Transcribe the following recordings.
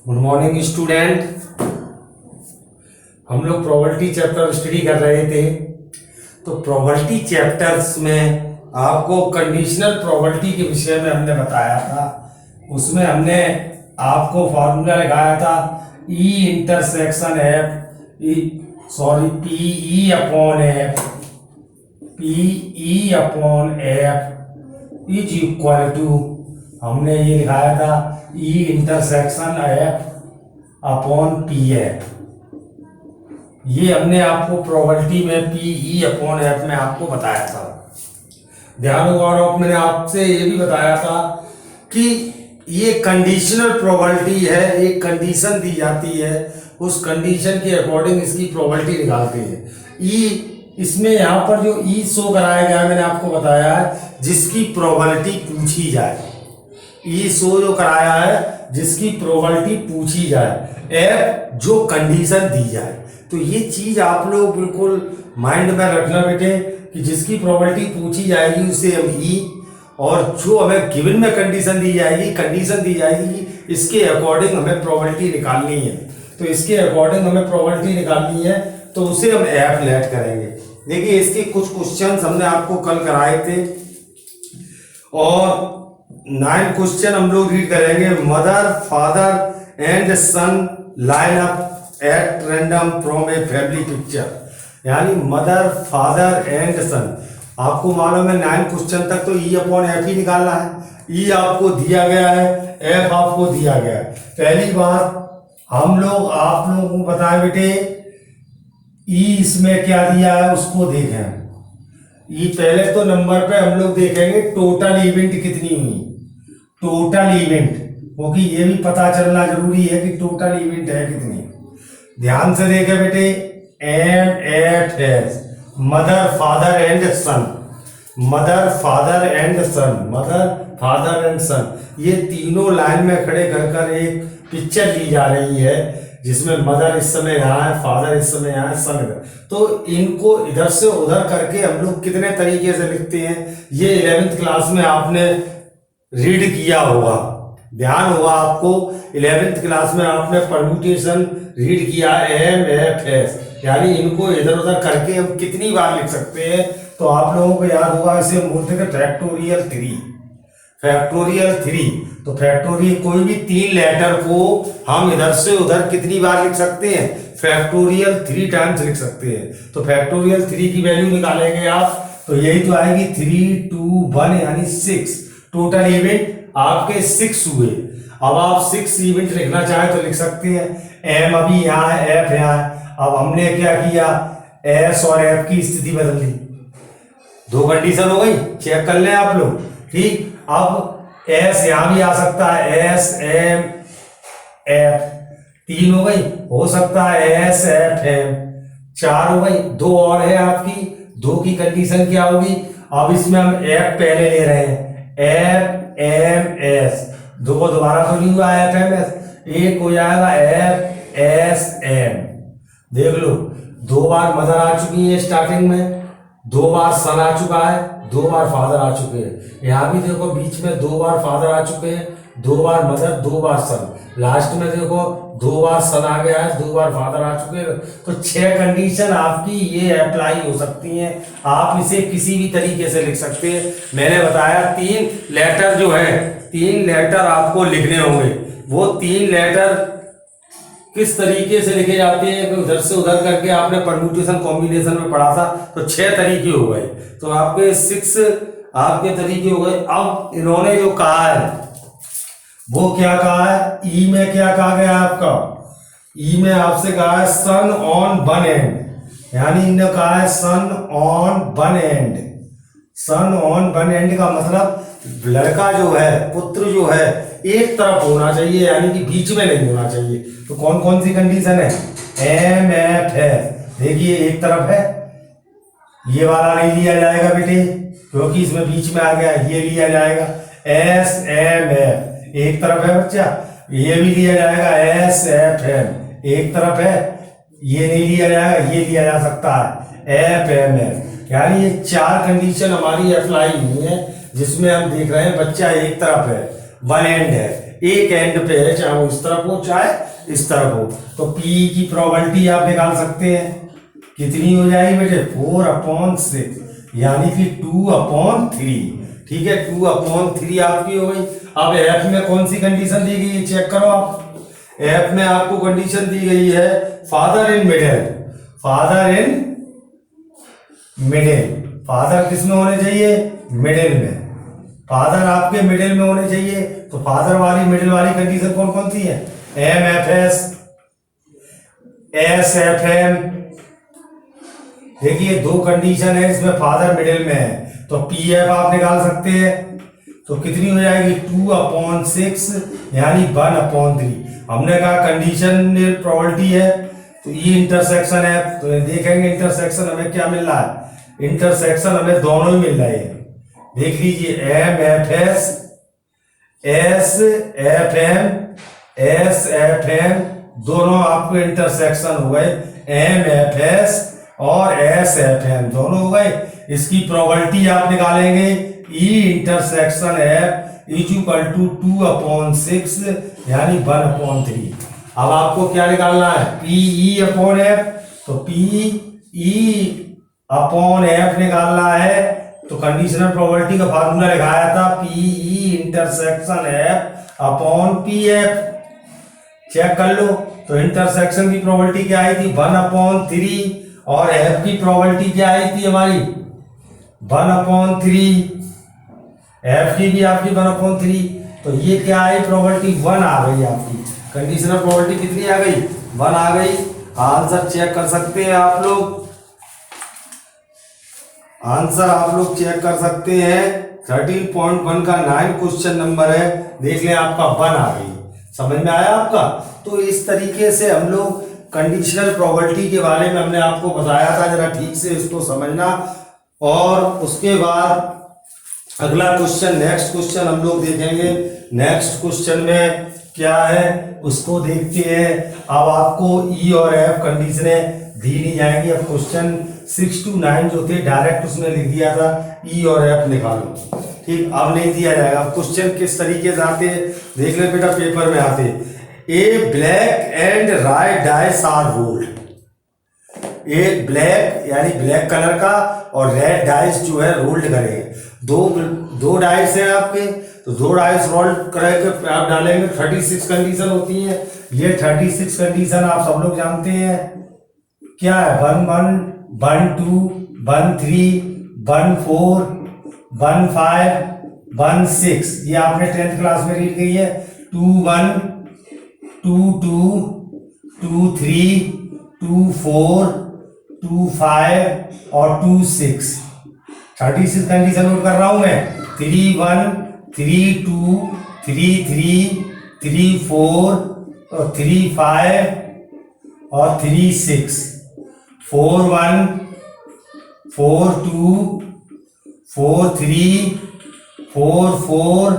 Good morning student. हम लोग probability chapter study कर रहे थे। तो प्रोबेबिलिटी चैप्टर्स में आपको कंडीशनल प्रोबेबिलिटी के विषय में हमने बताया था। उसमें हमने आपको फार्मूला लगाया था E intersection F P E upon F is equal to, हमने ये लिखाया था E intersection F upon P F. ये हमने आपको प्रोबेबिलिटी में पी ई अपॉन एफ में आपको बताया था। ध्यान होगा। और मैंने आपसे ये भी बताया था कि ये कंडीशनल प्रोबेबिलिटी है, एक कंडीशन दी जाती है, उस कंडीशन के अकॉर्डिंग इसकी प्रोबेबिलिटी निकालते हैं। ई इसमें यहाँ पर जो ई शो कराया गया मैंने आपको बताया है, जिसकी प्रोबेबिलिटी पूछी जाए। ई शो जो कराया है जिसकी प्रोबेबिलिटी पूछी जाए, एफ जो कंडीशन दी जाए। तो ये चीज आप लोग बिल्कुल माइंड में रखना बेटे कि जिसकी प्रोबेबिलिटी पूछी जाएगी उसे हम ई, और जो हमें गिवन में कंडीशन दी जाएगी इसके अकॉर्डिंग हमें प्रोबेबिलिटी निकालनी है। तो इसके अकॉर्डिंग हमें प्रोबेबिलिटी निकालनी है तो उसे हम एफ लेट करेंगे। देखिए इसके कुछ क्वेश्चंस हमने आपको कल कराए थे और 9 क्वेश्चन हम लोग रीड करेंगे। Mother father and son line up at random from a family picture, यानी मदर फादर एंड सन। आपको मालूम है 9 क्वेश्चन तक तो ई अपॉन एफ ही निकालना है। ई आपको दिया गया है, एफ आपको दिया गया है। पहली बात हम लोग आप लोगों को बताएं बेटे, ई इसमें क्या दिया है उसको देखें। ई पहले तो नंबर पे हम लोग देखेंगे टोटल इवेंट कितनी हुई, टोटल इवेंट, क्योंकि ये भी पता चलना जरूरी है कि टोटल इवेंट है कितनी। ध्यान से देखे बेटे, M F S mother father and son, mother father and son, mother father and son, ये तीनों लाइन में खड़े कर एक पिक्चर ली जा रही है जिसमें मदर इस समय यहाँ है, फादर इस समय यहाँ है, सन इधर। तो इनको इधर से उधर करके हम लोग कितने तरीके से लिखते हैं, ये 11th क्लास में आपने रीड किया होगा। ध्यान होगा आपको, 11th क्लास में आपने परम्यूटेशन रीड किया, एम एफ एस, यानी इनको इधर उधर करके हम कितनी बार लिख सकते हैं। तो आप लोगों को याद होगा इसे बोलते थे फैक्टोरियल 3, फैक्टोरियल 3। तो फैक्टोरियल कोई भी 3 लेटर को हम इधर से उधर कितनी बार लिख सकते हैं, फैक्टोरियल 3 टाइम्स लिख सकते हैं। तो फैक्टोरियल 3 की वैल्यू निकालेंगे आप तो यही तो आएगी 3 2 1 यानी 6। टोटल इवेंट आपके 6 हुए। अब आप 6 इवेंट लिखना चाहे तो लिख सकते हैं। एम अभी यहाँ है, एफ यहाँ है। अब हमने क्या किया, एस और एफ की स्थिति बदल दी, 2 कंडीशन हो गई, चेक कर लें आप लोग। ठीक, अब एस यहां भी आ सकता है, एस एम एफ 3 हो गई, हो सकता है एस एफ एम 4 हो गई, 2 और है आपकी, 2 की कंडीशन क्या होगी। अब इसमें हम एफ पहले ले रहे हैं, एफ एम एस, 2 को दोबारा तो नहीं हुआ एफ एम एस, एक हो जाएगा एफ एस एम। देख लो 2 बार मदर आ चुकी है स्टार्टिंग में, 2 बार सन आ चुका है, 2 बार फादर आ चुके हैं। यहाँ भी देखो बीच में 2 बार फादर आ चुके हैं, 2 बार मदर, 2 बार सन। लास्ट में देखो 2 बार सन आ गया है, 2 बार फादर आ चुके हैं। तो 6 कंडीशन आपकी ये अप्लाई हो सकती हैं। आप इसे किसी भी तरीके से लिख सकते हैं। मैंने बताया 3 लेटर जो है, 3 लेटर आपको लिखने होंगे। वो 3 लेटर किस तरीके से लिखे जाते हैं, उधर से उधर करके आपने परम्यूटेशन कॉम्बिनेशन में पढ़ा था। तो 6 तरीके हो गए, तो आपके 6 आपके तरीके हो गए। अब इन्होंने जो कहा है वो क्या कहा है, ई में क्या कहा गया आपका, ई में आपसे कहा है सन ऑन वन एंड, यानी इन्होंने कहा है son on one end. Son on one end का मतलब लड़का जो है, पुत्र जो है एक तरफ होना चाहिए, यानी कि बीच में नहीं होना चाहिए। तो कौन कौन सी कंडीशन है, एम एफ है। देखिए एक तरफ है, ये वाला नहीं लिया जाएगा बेटे क्योंकि इसमें बीच में आ गया, ये लिया जाएगा। एस एम एफ एक तरफ है बच्चा, ये भी लिया जाएगा। एस एफ एम एक तरफ है, ये नहीं लिया जाएगा, ये लिया जा सकता है एफ एम एफ। यानी ये 4 कंडीशन हमारी अप्लाई हुई है, जिसमें हम देख रहे हैं बच्चा एक तरफ है, वन एंड है, एक एंड पे है, चाहे वो इस तरफ हो चाहे इस तरफ हो। तो पी की प्रोबेबिलिटी आप निकाल सकते हैं, कितनी हो जाएगी बेटे 4/6, यानी कि 2/3। ठीक है, 2/3 आपकी हो गई। अब एफ में कौन सी कंडीशन दी गई है चेक करो आप। एफ में आपको कंडीशन दी गई है father in middle, father in middle. Father किस में होने चाहिए? मिडिल में। फादर आपके मिडिल में होने चाहिए। तो फादर वाली मिडिल वाली कंडीशन कौन कौन सी है? MFS, SFM। देखिए दो कंडीशन है इसमें, फादर मिडिल में है, तो PF आप निकाल सकते हैं। तो कितनी हो जाएगी 2/6, यानी 1/3। हमने कहा कंडीशन प्रोबेबिलिटी है, तो ये इंटरसेक्शन है, तो देखेंगे इंटरसेक्शन हमें क्या मिल रहा है। इंटरसेक्शन हमें दोनों ही मिल रहे हैं, देख लीजिए MFS, SFM, SFM दोनों आपको इंटरसेक्शन हो गए, MFS और SFM दोनों हो गए। इसकी प्रोबेबिलिटी आप निकालेंगे, E intersection F is equal to 2/6, यानी 1/3। अब आपको क्या निकालना है? PE/F, तो PE/F निकालना है। तो कंडीशनल प्रोबेबिलिटी का फार्मूला लिखाया था PE इंटरसेक्शन F/PF। चेक कर लो, तो इंटरसेक्शन की प्रोबेबिलिटी क्या आई थी 1/3, और F की प्रोबेबिलिटी क्या आई थी हमारी 1/3। F की भी आपकी 1/3, तो ये क्या आई प्रोबेबिलिटी 1 आ गई आपकी। कंडीशनल प्रोबेबिलिटी कितनी आ गई? 1 आ गई। आंसर चेक कर सकते हैं आप लोग, आंसर आप लोग चेक कर सकते हैं। 13.1 का 9 क्वेश्चन नंबर है, देख लें आपका 1 आ गई। समझ में आया आपका? तो इस तरीके से हम लोग कंडीशनल प्रोबेबिलिटी के बारे में हमने आपको बताया था, जरा ठीक से इसको समझना। और उसके बाद अगला क्वेश्चन, नेक्स्ट क्वेश्चन हम लोग देखेंगे। नेक्स्ट क्वेश्चन में क्या है उसको देखते हैं। अब आपको E और F कंडीशनें दी नहीं जाएंगी। अब क्वेश्चन 6 to 9 जो थे डायरेक्ट उसमें लिख दिया था E और F निकालो, ठीक। अब नहीं दिया जाएगा। अब क्वेश्चन किस तरीके से आते देख ले बेटा, पेपर में आते। A black and red dice are rolled. एक ब्लैक यानी ब्लैक कलर का और रेड डाइस जो है रोल्ड करेंगे। दो डाइस है आपके, तो दो डाइस रोल्ड करके आप डालेंगे। 36 कंडीशन होती है। ये 36 कंडीशन आप सब लोग जानते हैं क्या है। 1-1, 1-2, 1-3, 1-4, 1-5, 1-6। ये आपने 10th क्लास में रीड की है। 2-1, 2-2, 2-3, 2-4, 2-5 और 2-6। 36 कंडीशन नोट कर रहा हूं मैं। 3-1, 3-2, 3-3, 3-4 और 3-5 और 3-6। 4-1, 4-2, 4-3, 4-4,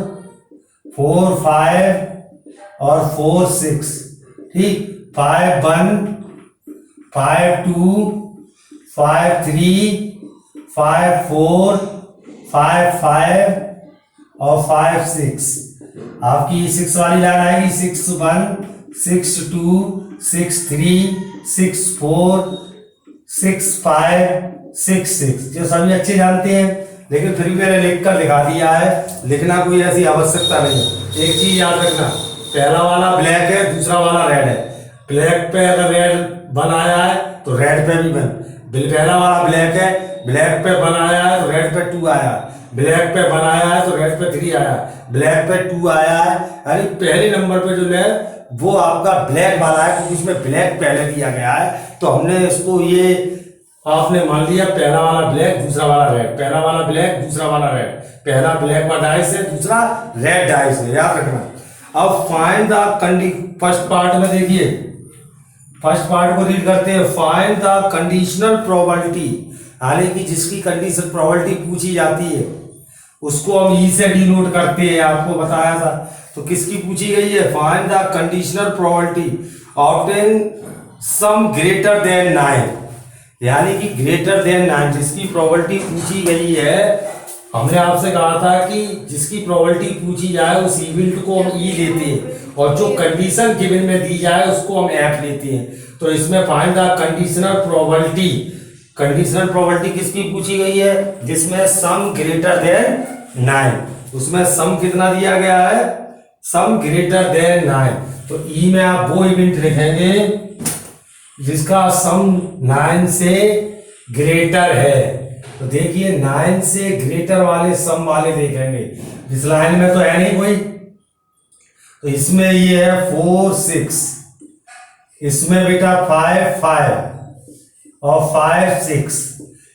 4-5 और 4-6, ठीक। 5-1, 5-2, 5-3, 5-4, 5-5 और 5-6। आपकी 6 वाली लाइन आएगी 6-1, 6-2, 6-3, 6-4, 6-5, 6-6, जो सभी अच्छे जानते हैं। लेकिन फिर भी मैंने लिख कर दिखा दिया है, लिखना कोई ऐसी आवश्यकता नहीं है। एक चीज याद रखना, पहला वाला ब्लैक है, दूसरा वाला रेड है। ब्लैक पे अगर रेड बन आया है तो रेड पे भी बन। पहला वाला ब्लैक है, ब्लैक पे बन आया है तो रेड पे 2 आया। ब्लैक पे बन आया है तो रेड पे 3 आया। ब्लैक पे 2 आया है, यानी पहले नंबर पे जो है वो आपका ब्लैक वाला है, क्योंकि इसमें ब्लैक पहले दिया गया है। तो हमने इसको ये आपने मान लिया पहला वाला ब्लैक, दूसरा वाला रेड, पहला वाला ब्लैक, दूसरा वाला रेड। पहला ब्लैक का डाइस है, दूसरा रेड डाइस है, याद रखना। अब फाइंड द फर्स्ट पार्ट में देखिए, फर्स्ट पार्ट को रीड करते हैं। फाइंड द कंडीशनल प्रोबेबिलिटी, यानी कि जिसकी कंडीशनल प्रोबेबिलिटी पूछी जाती है उसको हम ई से डिनोट करते हैं, आपको बताया था। तो किसकी पूछी गई है? Find the conditional probability obtain some greater than 9, यानी कि ग्रेटर देन 9 जिसकी प्रोबेबिलिटी पूछी गई है हमने आपसे कहा था कि जिसकी प्रोबेबिलिटी पूछी जाए उस इवेंट को हम ई लेते हैं और जो कंडीशन गिवन में दी जाए उसको हम एफ लेते हैं। तो इसमें find the conditional probability. Conditional probability किसकी पूछी गई है? जिसमें सम ग्रेटर देन 9। उसमें सम कितना दिया गया है? सम ग्रेटर देन 9। तो ई में आप वो इवेंट लिखेंगे जिसका सम 9 से ग्रेटर है। तो देखिए 9 से ग्रेटर वाले सम वाले देखेंगे। इस लाइन में तो है नहीं कोई, तो इसमें ये है 4 6, इसमें बेटा 5 5 और 5 6,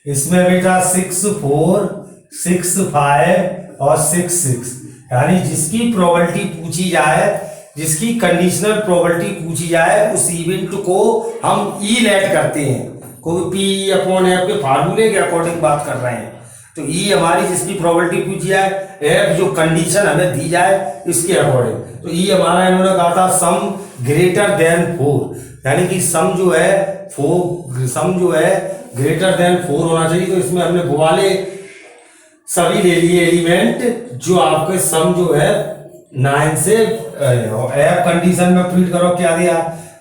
इसमें बेटा 6 4 6 5 और 6 6। यानी जिसकी प्रोबेबिलिटी पूछी जाए, जिसकी कंडीशनल प्रोबेबिलिटी पूछी जाए उस इवेंट को हम ई लेट करते हैं, क्योंकि पी अपॉन एफ के फार्मूले के अकॉर्डिंग बात कर रहे हैं। तो ई हमारी जिसकी प्रोबेबिलिटी पूछी जाए, एफ जो कंडीशन हमें दी जाए इसके अकॉर्डिंग। तो ई हमारा इन्होंने कहा था सम ग्रेटर देन 4, यानी कि सम जो है ग्रेटर देन 4 होना चाहिए। तो इसमें हमने वो वाले सभी ले लिए एलिमेंट जो आपके सम जो है 9 से एफ कंडीशन में प्रिंट करो। क्या दिया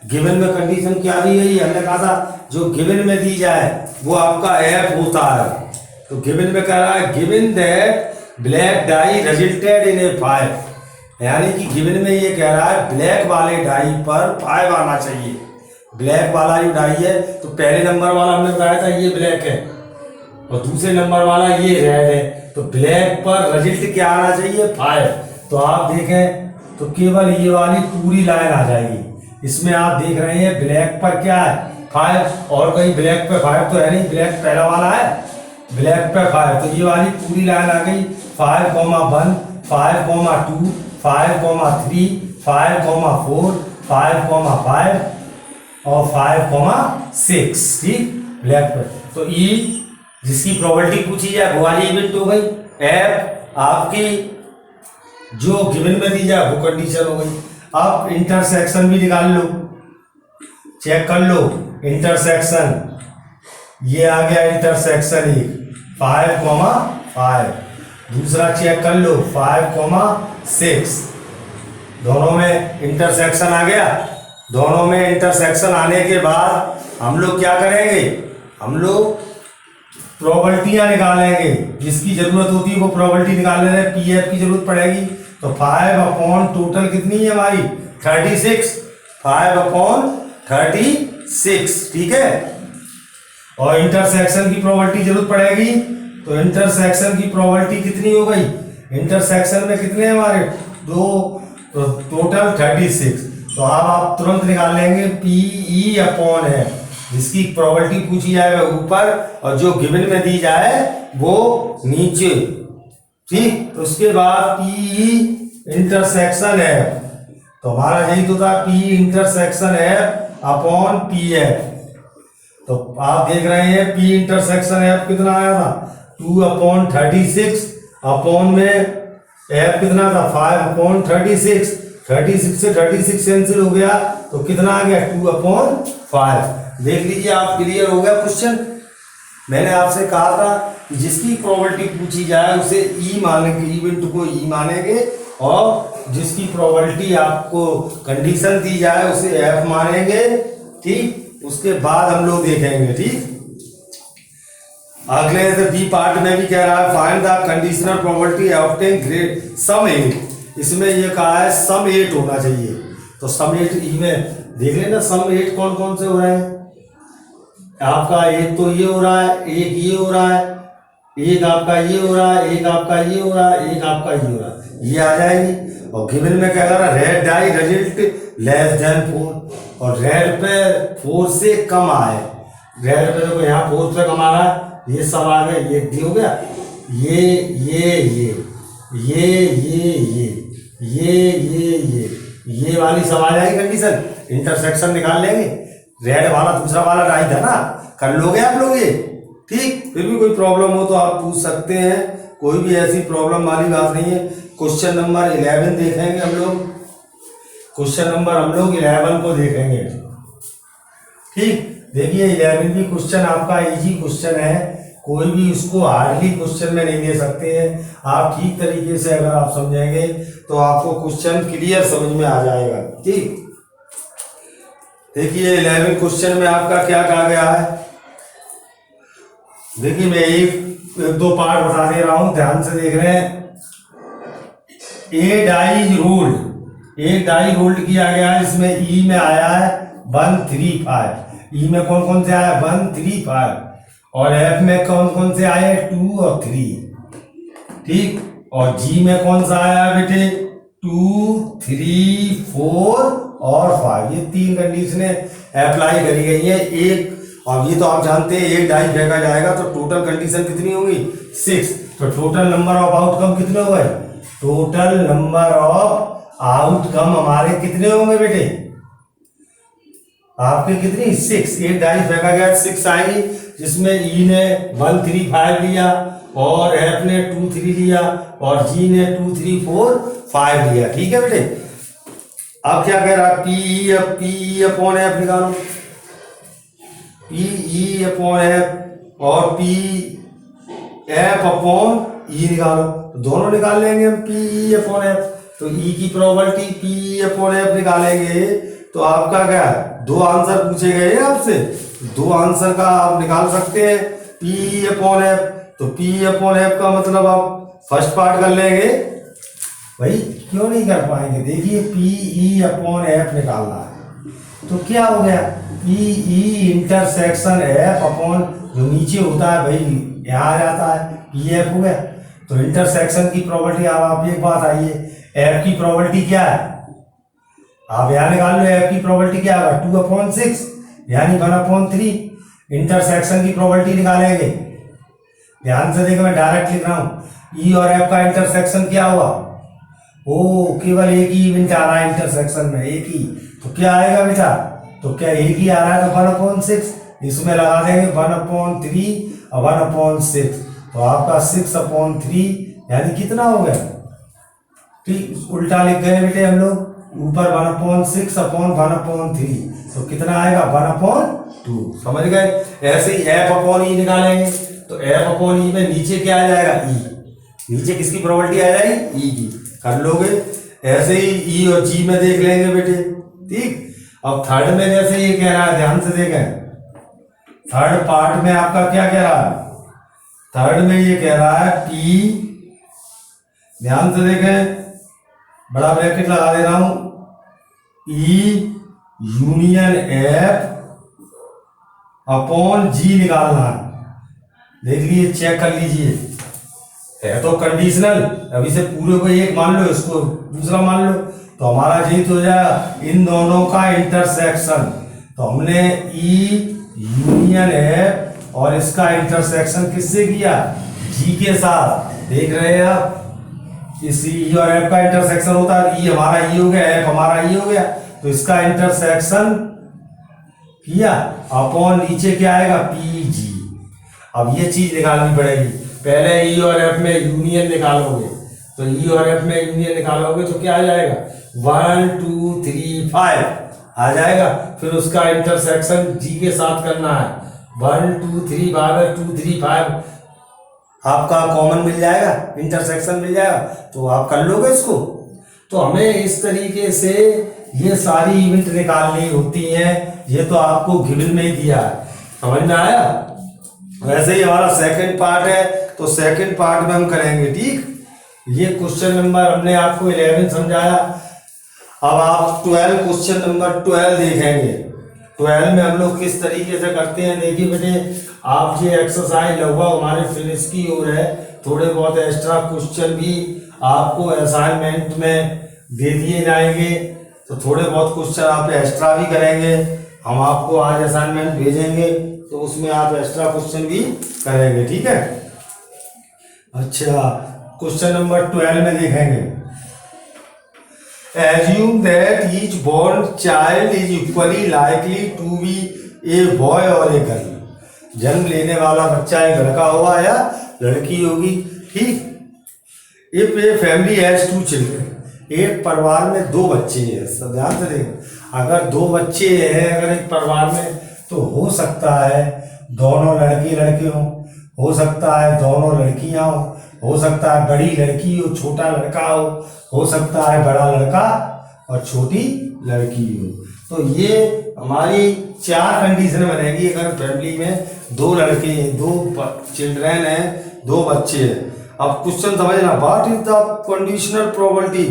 गिवन में? कंडीशन क्या दी गई? हमने कहा था जो गिवन में दी जाए वो आपका एफ होता है। तो गिवन में कह रहा है given that black die resulted in a 5, यानी कि गिवन में ये कह रहा है ब्लैक वाले डाई पर 5 आना चाहिए। ब्लैक वाला जो डाई है, तो पहले नंबर वाला हमने बताया था ये ब्लैक है और दूसरे नंबर वाला ये रेड है। तो ब्लैक पर रिजल्ट क्या आना चाहिए? 5। तो आप देखें तो केवल ये वाली पूरी लाइन आ जाएगी। इसमें आप देख रहे हैं ब्लैक पर क्या है? 5, और कहीं ब्लैक पे 5 तो है नहीं, ब्लैक पहला वाला है, ब्लैक पे 5। तो ये वाली पूरी लाइन आ गई 5, 1, 5, 2, 5, 3, 5, 4, 5, 5 और 5, 6। ठीक, ब्लैक पे। तो ई जिसकी प्रोबेबिलिटी पूछी जाए वो वाली इवेंट हो गई। एफ आपकी जो गिवन में दी जाए वो कंडीशन हो गई। अब इंटरसेक्शन भी निकाल लो, चेक कर लो इंटरसेक्शन। ये आ गया इंटरसेक्शन 1 5, 5। दूसरा चेक कर लो 5, 6। दोनों में इंटरसेक्शन आ गया। दोनों में इंटरसेक्शन आने के बाद हम लोग क्या करेंगे? हम लोग प्रोबेबिलिटियां निकालेंगे। जिसकी जरूरत होती है वो प्रोबेबिलिटी निकालने में पी एफ की जरूरत पड़ेगी। तो 5 अपॉन टोटल कितनी है हमारी? 36। 5 अपॉन 36, ठीक है। और इंटरसेक्शन की प्रोबेबिलिटी जरूरत पड़ेगी। तो इंटरसेक्शन की प्रोबेबिलिटी कितनी हो गई? इंटरसेक्शन में कितने हैं हमारे? 2, तो टोटल 36। तो अब आप तुरंत निकाल लेंगे पी ई अपॉन है। जिसकी प्रोबेबिलिटी पूछी जाए वह ऊपर और जो गिवन में दी जाए वो नीचे। ठीक, तो उसके बाद पी इंटरसेक्शन है, तो हमारा यही तो था पी इंटरसेक्शन है अपॉन पी एफ। तो आप देख रहे हैं पी इंटरसेक्शन एफ कितना आया था? 2 अपॉन 36 अपॉन में एफ कितना था? 5 अपॉन 36। 36 से 36 कैंसिल हो गया तो कितना आ गया? 2 अपॉन 5। देख लीजिए आप, क्लियर हो गया क्वेश्चन। मैंने आपसे कहा था कि जिसकी प्रोबेबिलिटी पूछी जाए उसे ई मानेंगे, इवेंट को ई मानेंगे, और जिसकी प्रोबेबिलिटी आपको कंडीशन दी जाए उसे एफ मानेंगे। ठीक, उसके बाद हम लोग देखेंगे। ठीक, अगले बी पार्ट में भी कह रहा है find the conditional probability obtain grade sum 8। इसमें ये कहा है सम 8 होना चाहिए। तो सम 8 ई में देख लेना सम 8 कौन कौन से हो रहे हैं आपका। एक तो ये हो रहा है, एक ये हो रहा है, एक आपका ये हो रहा है, एक आपका ये हो रहा है, एक आपका ये हो रहा है। ये आ जाएगी। और गिवन में क्या कर रहा है? Red die result less than 4, और रेड पे 4 से कम आए। रेड पे देखो यहाँ 4 से कम आ रहा है, ये सब आ गया। ये डी हो गया, ये वाली सब आ जाएगी कंडीशन। इंटरसेक्शन निकाल लेंगे। रेड वाला दूसरा वाला डाई था ना, कर लोगे आप लोग ये। ठीक, फिर भी कोई प्रॉब्लम हो तो आप पूछ सकते हैं, कोई भी ऐसी प्रॉब्लम वाली बात नहीं है। क्वेश्चन नंबर 11 देखेंगे हम लोग। क्वेश्चन नंबर हम लोग 11 को देखेंगे। ठीक, देखिए 11 भी क्वेश्चन आपका इजी क्वेश्चन है। कोई भी उसको हार्डली क्वेश्चन में नहीं दे सकते हैं। आप ठीक तरीके से अगर आप समझेंगे तो आपको क्वेश्चन क्लियर समझ में आ जाएगा। ठीक, देखिए 11 क्वेश्चन में आपका क्या कहा गया है। देखिए मैं एक दो पार्ट बता दे रहा हूं, ध्यान से देख रहे हैं। एक डाई रोल्ड किया गया है, इसमें ई में आया है 135। ई में कौन कौन से आया 135 और एफ में कौन कौन से आए 2 और 3। ठीक, और जी में कौन सा आया बेटे 2, 3, 4 और 5। ये 3 कंडीशनें अप्लाई करी गई है। एक, और ये तो आप जानते हैं एक डाई फेंका जाएगा तो टोटल कंडीशन कितनी होगी 6। तो टोटल नंबर ऑफ आउटकम कितने हो गए, टोटल नंबर ऑफ आउटकम हमारे कितने होंगे बेटे, आपके कितनी 6। एक डाई फेंका गया 6 आई, जिसमें ई ने 135 लिया और एफ ने 23 लिया और जी ने 2, 3, 4, 5 लिया। ठीक है बेटे, अब क्या कह रहा है पी अपॉन एफ निकालो, पी अपॉन एफ और पी एफ अपॉन ई निकालो। तो दोनों निकाल लेंगे हम पी अपॉन एफ। तो ई की प्रोबेबिलिटी पी अपॉन एफ निकालेंगे तो आपका क्या है, 2 आंसर पूछे गए हैं आपसे, 2 आंसर का आप निकाल सकते हैं पी अपॉन एफ। तो पी अपॉन एफ का मतलब आप फर्स्ट पार्ट कर लेंगे। भाई क्यों नहीं कर पाएंगे, देखिए पी ई अपॉन एफ निकालना है तो क्या हो गया P E intersection F upon जो नीचे होता है भाई यहाँ आ जाता है पी एफ हो गया। तो इंटरसेक्शन की प्रॉपर्टी, अब आप एक बात आइए, एफ की प्रॉपर्टी क्या है, आप यहाँ निकाल लो। एफ की प्रॉपर्टी क्या होगा 2/6 यानी 1/3। इंटरसेक्शन की प्रॉपर्टी निकालेंगे, ध्यान से देखो मैं डायरेक्ट लिख रहा हूँ। ई और एफ का इंटरसेक्शन क्या हुआ, ओ केवल एक ही इवेंट आ रहा है इंटरसेक्शन में, एक ही। तो क्या आएगा बेटा, तो क्या एक ही आ रहा है तो 1/6, इसमें लगा देंगे 1/3 और 1/6। तो आपका 6/3 यानी कितना हो गया, ठीक उल्टा लिख गए बेटे हम लोग, ऊपर 1/6/1/3। तो कितना आएगा 1/2। समझ गए। ऐसे ही एफ अपॉन ई निकालेंगे तो एफ अपॉन ई में नीचे क्या आ जाएगा ई, नीचे किसकी प्रॉपर्टी आ जाएगी ई की, कर लोगे। ऐसे ही ई और जी में देख लेंगे बेटे। ठीक, अब थर्ड में जैसे ये कह रहा है, ध्यान से देखें थर्ड पार्ट में आपका क्या कह रहा है, थर्ड में ये कह रहा है पी, ध्यान से देखें बड़ा ब्रैकेट लगा दे रहा हूं, ई यूनियन एफ अपॉन जी निकालना है। देख लीजिए, चेक कर लीजिए, है तो कंडीशनल, अभी से पूरे को एक मान लो, इसको दूसरा मान लो, तो हमारा जीत हो जाएगा इन दोनों का इंटरसेक्शन। तो हमने ई यूनियन एफ और इसका इंटरसेक्शन किससे किया, जी के साथ। देख रहे हैं आप, इस ई और एफ का इंटरसेक्शन होता है, ई हमारा ई हो गया, एफ हमारा ई हो गया, तो इसका इंटरसेक्शन किया अपॉन नीचे क्या आएगा पी जी। अब ये चीज निकालनी पड़ेगी, पहले ई और एफ में यूनियन निकालोगे, तो ई और एफ में यूनियन निकालोगे तो क्या आ जाएगा 1, 2, 3, 5 आ जाएगा। फिर उसका इंटरसेक्शन जी के साथ करना है, 1, 2, 3 5 2, 3, 5 आपका कॉमन मिल जाएगा, इंटरसेक्शन मिल जाएगा, तो आप कर लोगे इसको। तो हमें इस तरीके से ये सारी इवेंट निकालनी होती हैं, ये तो आपको गिवन में ही दिया है, समझ में आया। वैसे ही हमारा सेकंड पार्ट है, तो सेकंड पार्ट में हम करेंगे। ठीक, ये क्वेश्चन नंबर हमने आपको 11 समझाया। अब आप 12 क्वेश्चन नंबर 12 देखेंगे। 12 में हम लोग किस तरीके से करते हैं, देखिए बेटे आप ये एक्सरसाइज लगभग हमारे फिनिश की ओर है। थोड़े बहुत एक्स्ट्रा क्वेश्चन भी आपको असाइनमेंट में दे दिए जाएंगे, तो थोड़े बहुत क्वेश्चन आप एक्स्ट्रा भी करेंगे। हम आपको आज असाइनमेंट भेजेंगे तो उसमें आप एक्स्ट्रा क्वेश्चन भी करेंगे, ठीक है। अच्छा, क्वेश्चन नंबर 12 में देखेंगे, assume that each born child is equally likely to be a boy or a girl। जन्म लेने वाला बच्चा एक लड़का होगा या लड़की होगी। ठीक, if a family has 2 children, एक परिवार में 2 बच्चे हैं, सब ध्यान से देखो, अगर 2 बच्चे हैं अगर एक परिवार में, तो हो सकता है दोनों लड़की लड़के हों, हो सकता है दोनों लड़कियां हो सकता है बड़ी लड़की हो छोटा लड़का हो सकता है बड़ा लड़का और छोटी लड़की हो। तो ये हमारी 4 कंडीशन बनेगी अगर फैमिली में 2 लड़के हैं, 2 चिल्ड्रन हैं, 2 बच्चे हैं। अब क्वेश्चन समझना, what is the conditional probability.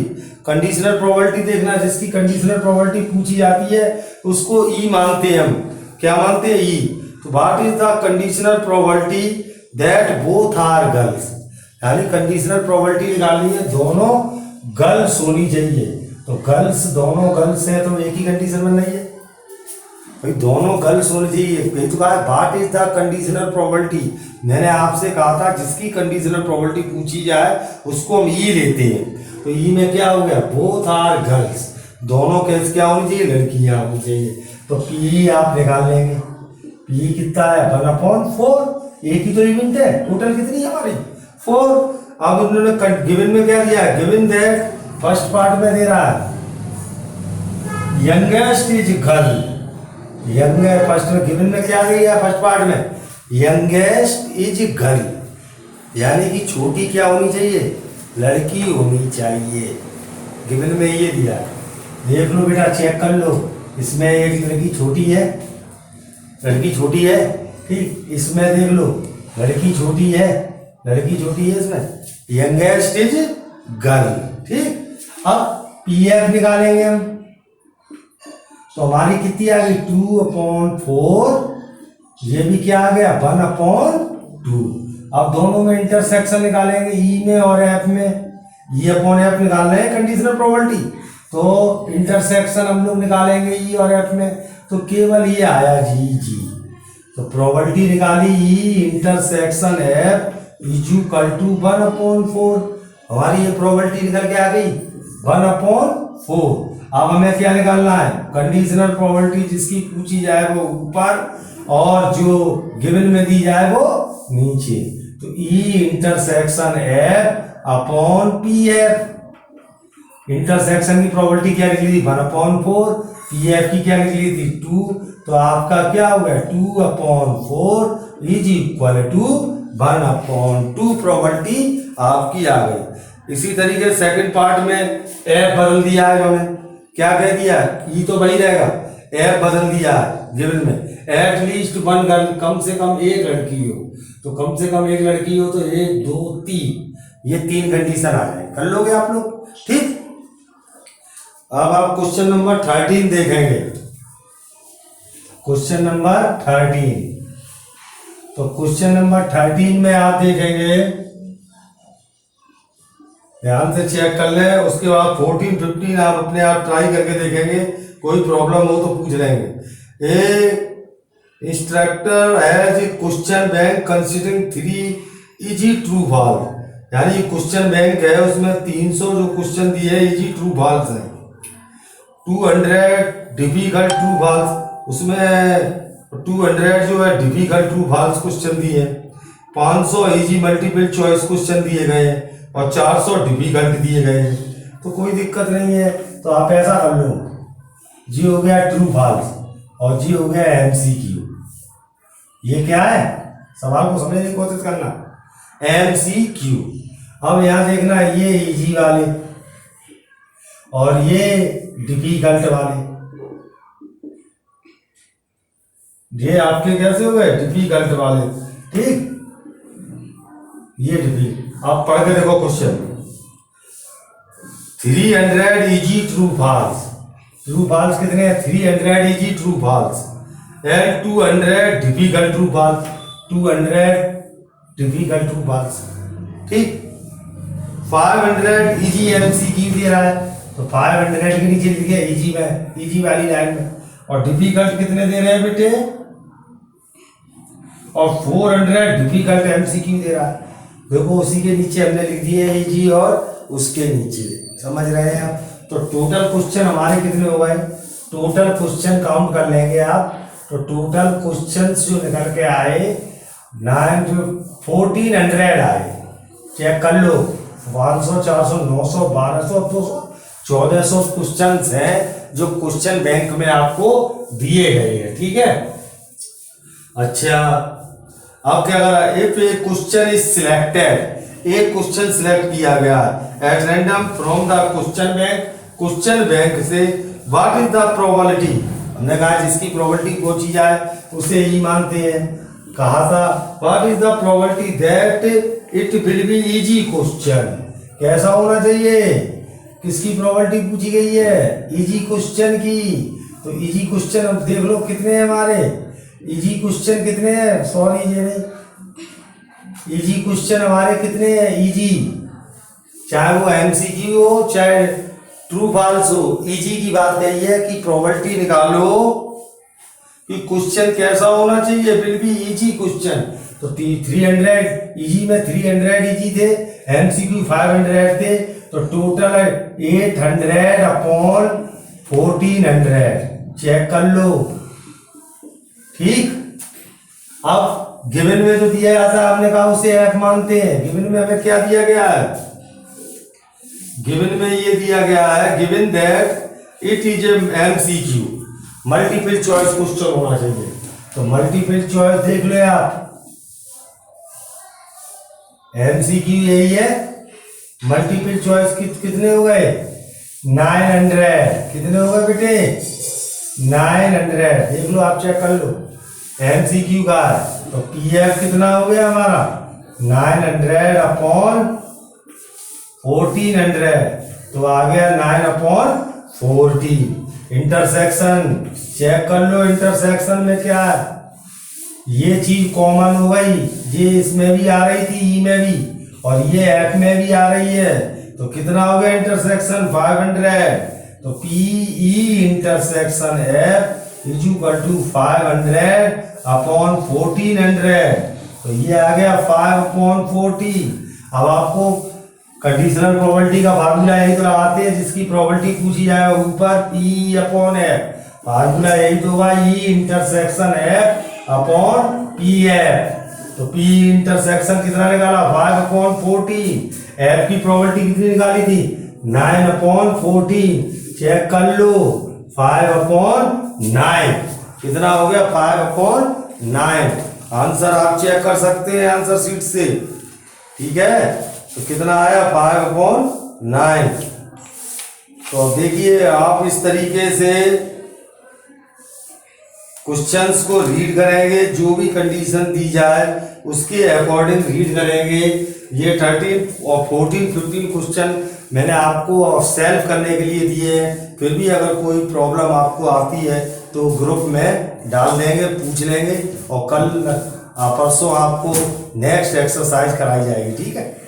Conditional probability देखना, जिसकी कंडीशनल प्रोबेबिलिटी पूछी जाती है उसको ई मानते हैं हम। क्या मानते हैं? ई। तो what is the conditional probability that both are girls, यानी कंडीशनल प्रोबेबिलिटी निकालनी है दोनों गर्ल्स होनी चाहिए। तो गर्ल्स, दोनों गर्ल्स हैं तो एक ही कंडीशन बन रही है भाई, दोनों गर्ल्स होनी चाहिए। तो कहा what is the conditional probability, मैंने आपसे कहा था जिसकी कंडीशनल प्रोबेबिलिटी पूछी जाए उसको हम ई लेते हैं। तो ई में क्या हो गया? बोथ आर गर्ल्स, दोनों केस क्या होनी चाहिए? लड़कियां होनी चाहिए। तो पी आप निकाल लेंगे। पी कितना है? 1/4। एक ही तो इवेंट है, टोटल कितनी है हमारी? 4। अब उन्होंने गिवन में क्या दिया है? गिवन दैट फर्स्ट पार्ट में दे रहा है youngest is girl. Young first में गिवन में क्या दिया? फर्स्ट पार्ट में यंगेस्ट इज गर्ल, यानी कि छोटी क्या होनी चाहिए? लड़की होनी चाहिए। गिवन में ये दिया है, देख लो बेटा, चेक कर लो। इसमें एक लड़की छोटी है, लड़की छोटी है, ठीक। इसमें देख लो लड़की छोटी है, लड़की छोटी है इसमें, यंगेस्ट इज गर्ल, ठीक। अब पीएफ निकालेंगे हम, तो हमारी कितनी आ गई? 2/4। ये भी क्या आ गया? 1/2। अब दोनों में इंटरसेक्शन निकालेंगे, ई में और एफ में। E/F निकाल रहे हैं कंडीशनल प्रोबेबिलिटी, तो इंटरसेक्शन हम लोग निकालेंगे ई और एफ में, तो केवल ये आया जी। तो प्रोबेबिलिटी निकाली E intersection F is equal to 1/4। हमारी ये प्रोबेबिलिटी निकल के आ गई 1/4। अब हमें क्या निकालना है? कंडीशनल प्रोबेबिलिटी जिसकी पूछी जाए वो ऊपर और जो गिवन में दी जाए वो नीचे। तो ई intersection F upon P F. Intersection की प्रोबेबिलिटी क्या निकली थी? 1/4। पी एफ की क्या निकली थी? 2। तो आपका क्या हो गया? 2/4 इज इक्वल टू 1/2 प्रोबेबिलिटी आपकी आ गई। इसी तरीके से सेकंड पार्ट में एफ बदल दिया है इन्होंने, क्या कह दिया? ई तो वही रहेगा, एफ बदल दिया है गिवन में। एटलीस्ट 1 गर्ल, कम से कम एक लड़की हो, तो कम से कम एक लड़की हो तो 1 2 3, ये 3 कंडीशन आ जाए। कर लोगे आप लोग, ठीक। अब आप क्वेश्चन नंबर 13 देखेंगे। क्वेश्चन नंबर 13, तो क्वेश्चन नंबर 13 में आप देखेंगे, ध्यान से चेक कर ले। उसके बाद 14 15 आप अपने आप ट्राई करके देखेंगे, कोई प्रॉब्लम हो तो पूछ लेंगे। A instructor has a question bank considering 3 easy true false, यानी क्वेश्चन बैंक है उसमें 300 जो क्वेश्चन दिए इजी ट्रू फॉल्स है। 200 डिफिकल्ट ट्रू फॉल्स, उसमें 200 जो है डिफिकल्ट ट्रू फॉल्स क्वेश्चन दिए, 500 इजी मल्टीपल चॉइस क्वेश्चन दिए गए हैं और 400 डिफिकल्ट दिए गए हैं। तो कोई दिक्कत नहीं है। तो आप ऐसा कर लो, जी हो गया ट्रू फॉल्स और जी हो गया एमसीक्यू। ये क्या है? सवाल को समझने की कोशिश करना, एमसीक्यू। अब यहां देखना, ये इजी वाले और ये डिफिकल्ट वाले, ये आपके कैसे हो गए? डिफिकल्ट वाले, ठीक। ये डिफिकल्ट, आप पढ़ के देखो question. 300 easy true false, true false कितने हैं? 300 easy true false and 200 difficult true false, 200 difficult true false, ठीक। 500 इजी एमसीक्यू दे रहा है, तो 500 के नीचे लिख दिया इजी में, इजी वाली लाइन में। और डिफिकल्ट कितने दे रहे हैं बेटे? और 400 डिफिकल्ट एमसीक्यू दे रहा है। देखो उसी के नीचे हमने लिख दिया इजी और उसके नीचे, समझ रहे हैं आप? तो टोटल क्वेश्चन हमारे कितने हो गए? टोटल क्वेश्चन काउंट कर लेंगे आप, तो टोटल क्वेश्चन जो निकल के आए 1400 आए। चेक कर लो, 500 400 900 1200 200 1400 क्वेश्चन हैं जो क्वेश्चन बैंक में आपको दिए गए हैं, ठीक है। अच्छा, अब क्या करा, if A question is selected, एक क्वेश्चन सिलेक्ट किया गया eight random from the question bank से, व्हाट इज द प्रोबेबिलिटी, हमने कहा जिसकी प्रोबेबिलिटी वो चीज आए उसे ही मानते हैं। कहा था what is the probability that it will be easy question, कैसा होना चाहिए, किसकी प्रोबेबिलिटी पूछी गई है, इजी क्वेश्चन की। तो इजी क्वेश्चन अब देख लो कितने हैं हमारे, इजी क्वेश्चन कितने हैं, सॉरी ये नहीं, इजी क्वेश्चन हमारे कितने हैं इजी, चाहे वो एमसीक्यू हो चाहे ट्रू फॉल्स हो, इजी की बात कही है कि प्रोबेबिलिटी निकालो कि क्वेश्चन कैसा होना चाहिए, विल बी इजी क्वेश्चन। तो 300 इजी में 300 इजी थे, एमसीक्यू 500 थे, तो टोटल 800 अपॉन 1400, चेक कर लो। ठीक, अब गिवन में जो दिया जाता है हमने कहा उसे एफ मानते हैं। गिवन में हमें क्या दिया गया है, गिवन में ये दिया गया है, given that it is MCQ, multiple choice question होना चाहिए। तो मल्टीपल चॉइस देख लो आप, एमसीक्यू यही है, मल्टीपल चॉइस कितने हो गए 900, कितने हो गए बेटे 900, देख लो आप चेक कर लो, एमसीक्यू का है। तो पीएफ कितना हो गया हमारा 900 अपॉन 1400, तो आ गया 9 अपॉन 40। इंटरसेक्शन चेक कर लो, इंटरसेक्शन में क्या है, ये चीज कॉमन हो गई, ये इसमें भी आ रही थी ई में भी, और ये एफ में भी आ रही है, तो कितना हो गया इंटरसेक्शन 500। तो P E intersection F is equal to 500 upon 1400, तो ये आ गया 5 अपॉन 40। अब आपको कंडीशनल प्रोबेबिलिटी का फार्मूला यही तो लगाते हैं, जिसकी प्रोबेबिलिटी पूछी जाए ऊपर पी अपॉन एफ, फार्मूला यही तो होगा ई intersection F upon P F. तो पी इंटरसेक्शन कितना निकाला 5 अपॉन 40, एफ की प्रोबेबिलिटी कितनी निकाली थी 9 अपॉन 40, चेक कर लो 5 अपॉन 9, कितना हो गया 5 अपॉन 9। आंसर आप चेक कर सकते हैं आंसर शीट से, ठीक है। तो कितना आया 5 अपॉन 9। तो देखिए आप इस तरीके से क्वेश्चंस को रीड करेंगे, जो भी कंडीशन दी जाए उसके अकॉर्डिंग रीड करेंगे। ये 13 और 14 15 क्वेश्चन मैंने आपको सेल्फ करने के लिए दिए हैं, फिर भी अगर कोई प्रॉब्लम आपको आती है तो ग्रुप में डाल देंगे, पूछ लेंगे, और कल परसों आपको नेक्स्ट एक्सरसाइज कराई जाएगी, ठीक है।